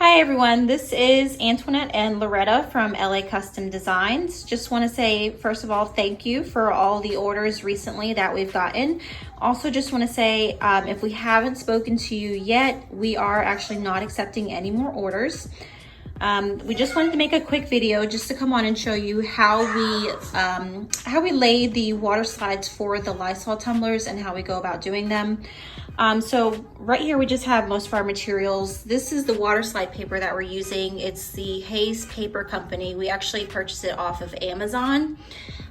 Hi everyone, this is Antoinette and Loretta from LA Custom Designs. Just want to say, first of all, thank you for all the orders recently that we've gotten. Also just want to say, if we haven't spoken to you yet, we are actually not accepting any more orders. We just wanted to make a quick video just to come on and show you how we lay the water slides for the Lysol tumblers and how we go about doing them. So right here we just have most of our materials. This is the water slide paper that we're using. It's the Hayes Paper Company. We actually purchased it off of Amazon.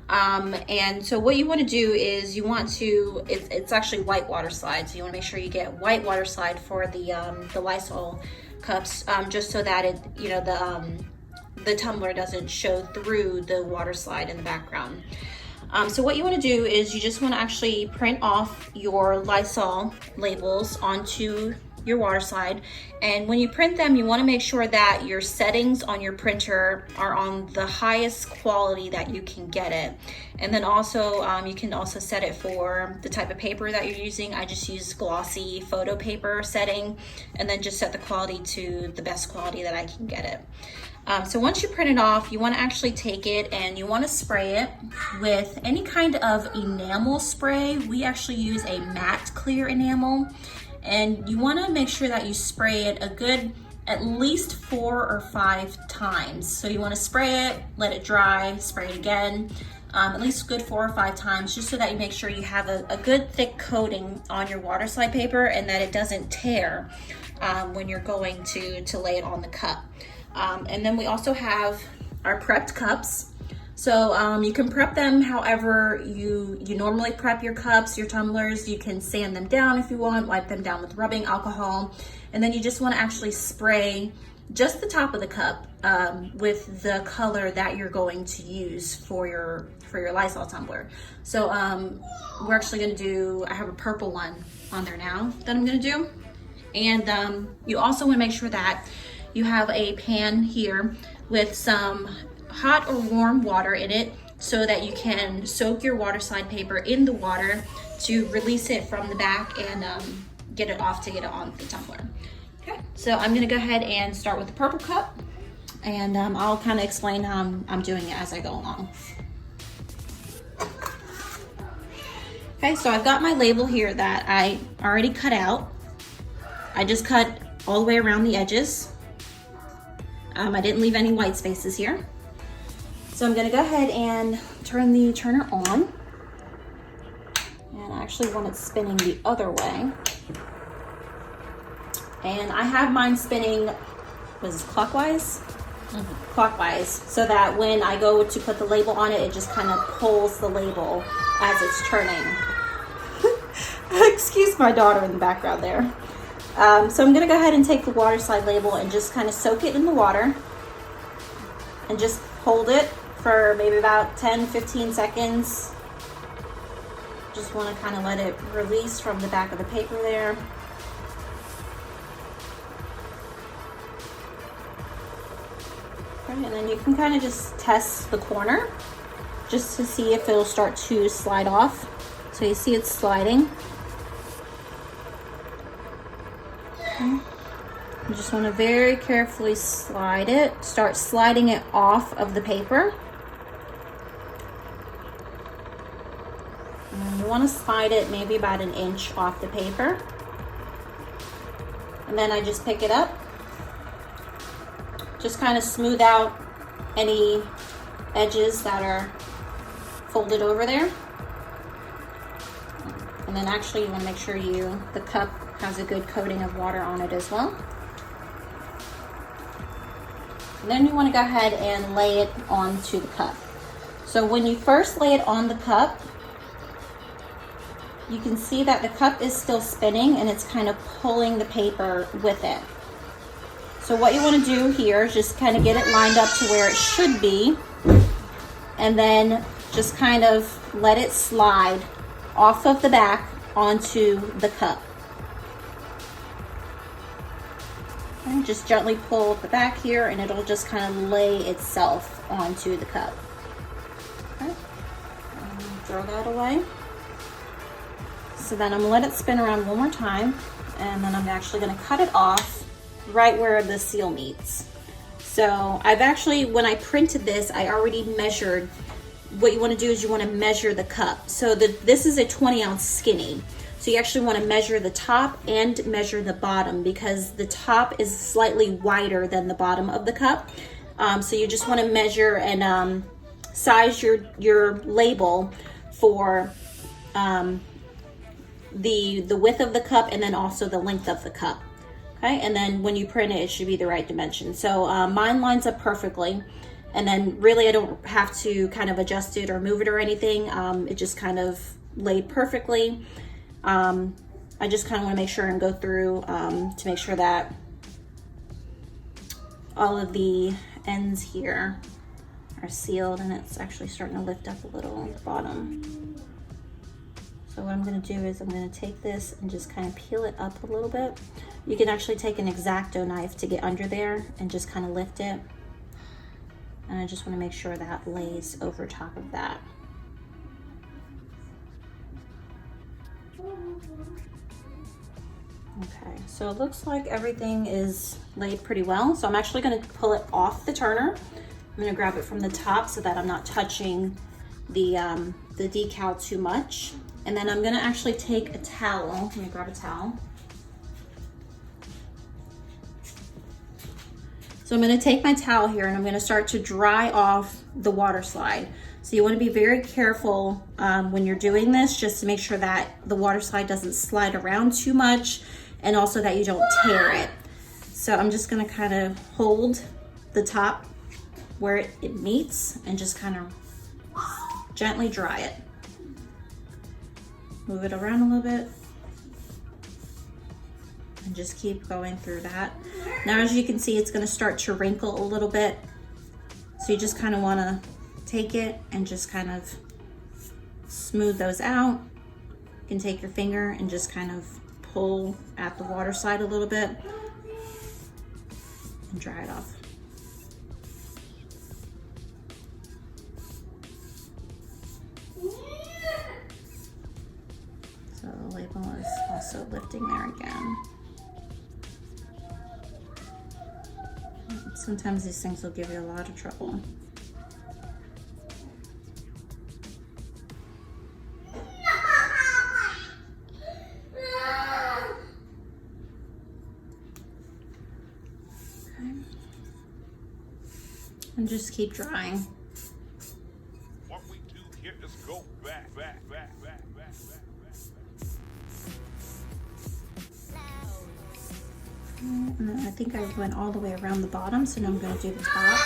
And so what you want to do is you want to, it's actually white water slide. So you want to make sure you get white water slide for the Lysol cups, just so that it, you know, the tumbler doesn't show through the water slide in the background. So what you want to do is you just want to actually print off your Lysol labels onto your water slide, and when you print them you want to make sure that your settings on your printer are on the highest quality that you can get it. And then also you can also set it for the type of paper that you're using. I just use glossy photo paper setting, and then just set the quality to the best quality that I can get it. So once you print it off, you want to actually take it and you want to spray it with any kind of enamel spray. We actually use a matte clear enamel, and you want to make sure that you spray it a good at least 4 or 5 times. So you want to spray it, let it dry, spray it again, at least good 4 or 5 times, just so that you make sure you have a good thick coating on your water slide paper and that it doesn't tear when you're going to lay it on the cup. And then we also have our prepped cups. So you can prep them however you normally prep your cups, your tumblers. You can sand them down if you want, wipe them down with rubbing alcohol, and then you just want to actually spray just the top of the cup with the color that you're going to use for your Lysol tumbler. So we're actually going to do, I have a purple one on there now that I'm going to do. And you also want to make sure that you have a pan here with some hot or warm water in it, so that you can soak your water slide paper in the water to release it from the back and get it off to get it on the tumbler. Okay, so I'm gonna go ahead and start with the purple cup, and I'll kind of explain how I'm doing it as I go along. Okay, so I've got my label here that I already cut out. I just cut all the way around the edges. I didn't leave any white spaces here. So I'm gonna go ahead and turn the turner on. And I actually want it spinning the other way. And I have mine spinning, was this clockwise? Mm-hmm. Clockwise, so that when I go to put the label on it, it just kind of pulls the label as it's turning. Excuse my daughter in the background there. So I'm gonna go ahead and take the water slide label and just kind of soak it in the water and just hold it for maybe about 10-15 seconds. Just want to kind of let it release from the back of the paper there. Okay, and then you can kind of just test the corner just to see if it'll start to slide off. So you see it's sliding. Okay. You just want to very carefully slide it, start sliding it off of the paper. And you want to slide it maybe about 1 inch off the paper. And then I just pick it up, just kind of smooth out any edges that are folded over there. And then actually you want to make sure the cup has a good coating of water on it as well. And then you want to go ahead and lay it onto the cup. So when you first lay it on the cup, you can see that the cup is still spinning and it's kind of pulling the paper with it. So what you want to do here is just kind of get it lined up to where it should be, and then just kind of let it slide off of the back onto the cup. And just gently pull the back here and it'll just kind of lay itself onto the cup. Okay. Throw that away. So then I'm gonna let it spin around one more time, and then I'm actually gonna cut it off right where the seal meets. So I've actually, when I printed this, I already measured. What you want to do is you want to measure the cup. So this is a 20-ounce skinny. So you actually want to measure the top and measure the bottom, because the top is slightly wider than the bottom of the cup. So you just want to measure and size your label for the width of the cup, and then also the length of the cup. Okay, and then when you print it, it should be the right dimension. So mine lines up perfectly. And then really I don't have to kind of adjust it or move it or anything. It just kind of laid perfectly. I just kind of want to make sure and go through to make sure that all of the ends here are sealed, and it's actually starting to lift up a little on the bottom. So what I'm going to do is I'm going to take this and just kind of peel it up a little bit. You can actually take an X-Acto knife to get under there and just kind of lift it. And I just want to make sure that lays over top of that. Okay, so it looks like everything is laid pretty well. So I'm actually going to pull it off the turner. I'm going to grab it from the top so that I'm not touching the decal too much. And then I'm going to actually take a towel. Let me grab a towel. So I'm going to take my towel here and I'm going to start to dry off the water slide. So you want to be very careful when you're doing this, just to make sure that the water slide doesn't slide around too much, and also that you don't tear it. So I'm just going to kind of hold the top where it meets and just kind of gently dry it. Move it around a little bit. And just keep going through that. Now, as you can see, it's going to start to wrinkle a little bit. So you just kind of want to take it and just kind of smooth those out. You can take your finger and just kind of pull at the water slide a little bit and dry it off. So the label is also lifting there again. Sometimes these things will give you a lot of trouble. Okay. And just keep drying. What we do here is go back. And then I think I went all the way around the bottom, so now I'm going to do the top.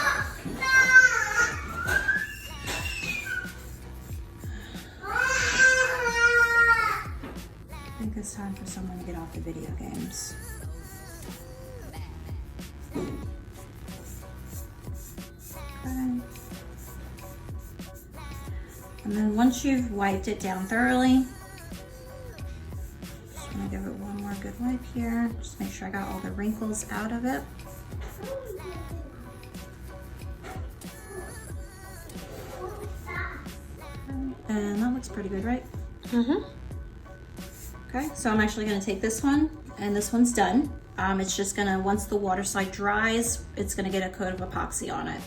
I think it's time for someone to get off the video games. Okay. And then once you've wiped it down thoroughly, just gonna give it one more good wipe here. Just make sure I got all the wrinkles out of it. And that looks pretty good, right? Mm-hmm. Okay, so I'm actually gonna take this one, and this one's done. It's just gonna, once the water slide dries, it's gonna get a coat of epoxy on it.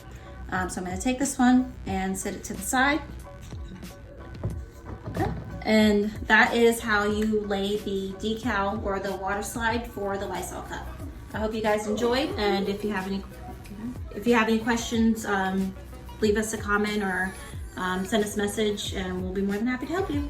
So I'm gonna take this one and set it to the side. Okay. And that is how you lay the decal or the water slide for the Lysol cup. I hope you guys enjoyed, and if you have any questions, leave us a comment or send us a message, and we'll be more than happy to help you.